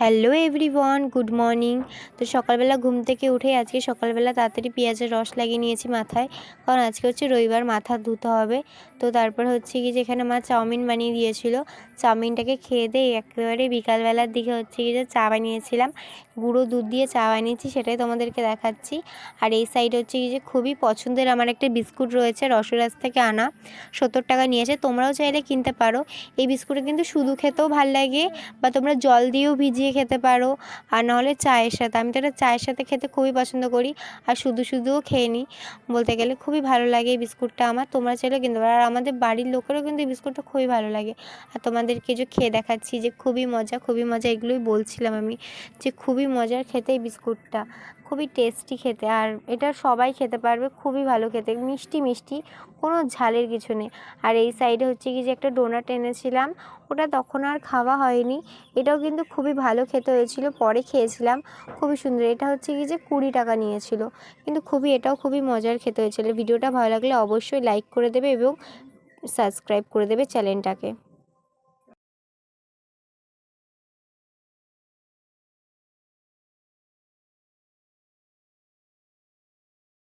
Hello everyone, good morning. তো সকালবেলা ঘুম থেকে উঠে আজকে সকালবেলা তাড়াতাড়ি পেঁয়াজের রস লাগিয়ে নিয়েছি মাথায়, কারণ আজকে হচ্ছে রবিবার, মাথা ধুতে হবে। তো তারপর হচ্ছে কি যেখানে মা চাউমিন বানিয়ে দিয়েছিল, চাউমিনটাকে খেয়ে দিয়ে একেবারে বিকালবেলার দিকে হচ্ছে কি যে চা বানিয়েছিলাম, গুঁড়ো দুধ দিয়ে চা বানিয়েছি, সেটাই তোমাদেরকে দেখাচ্ছি। আর এই সাইড হচ্ছে কি যে খুবই পছন্দের আমার একটা বিস্কুট রয়েছে, রসরাজ থেকে আনা, 70 টাকা নিয়েছে। তোমরাও চাইলে কিনতে পারো। এই বিস্কুটটা কিন্তু শুধু খেতেও ভাল লাগে, বা তোমরা জল দিয়েও ভিজিয়ে খেতে পারো, আর নাহলে চায়ের সাথে। আমি তো এটা চায়ের সাথে খেতে খুবই পছন্দ করি, আর শুধুও খেয়ে নিই বলতে গেলে। খুবই ভালো লাগে এই বিস্কুটটা আমার, তোমরা চাইলেও কিনতে পারো। আর আমাদের বাড়ির লোকেরও কিন্তু এই বিস্কুটটা খুবই ভালো লাগে। আর তোমাদেরকে যে খেয়ে দেখাচ্ছি যে খুবই মজা, এগুলোই বলছিলাম আমি, যে খুবই মজার খেতে এই বিস্কুটটা, খুবই টেস্টি খেতে। আর এটা সবাই খেতে পারবে, খুবই ভালো খেতে, মিষ্টি, কোনো ঝালের কিছু নেই। আর এই সাইডে হচ্ছে কি যে একটা ডোনাট এনেছিলাম, ওটা তখন আর খাওয়া হয়নি। এটাও কিন্তু খুবই ভালো খেতে হয়েছিল, পরে খেয়েছিলাম, খুবই সুন্দর। এটা হচ্ছে কি যে 20 টাকা নিয়েছিল, কিন্তু এটাও খুবই মজার খেতে হয়েছিল। ভিডিওটা ভালো লাগলে অবশ্যই লাইক করে দেবে এবং সাবস্ক্রাইব করে দেবে চ্যানেলটাকে।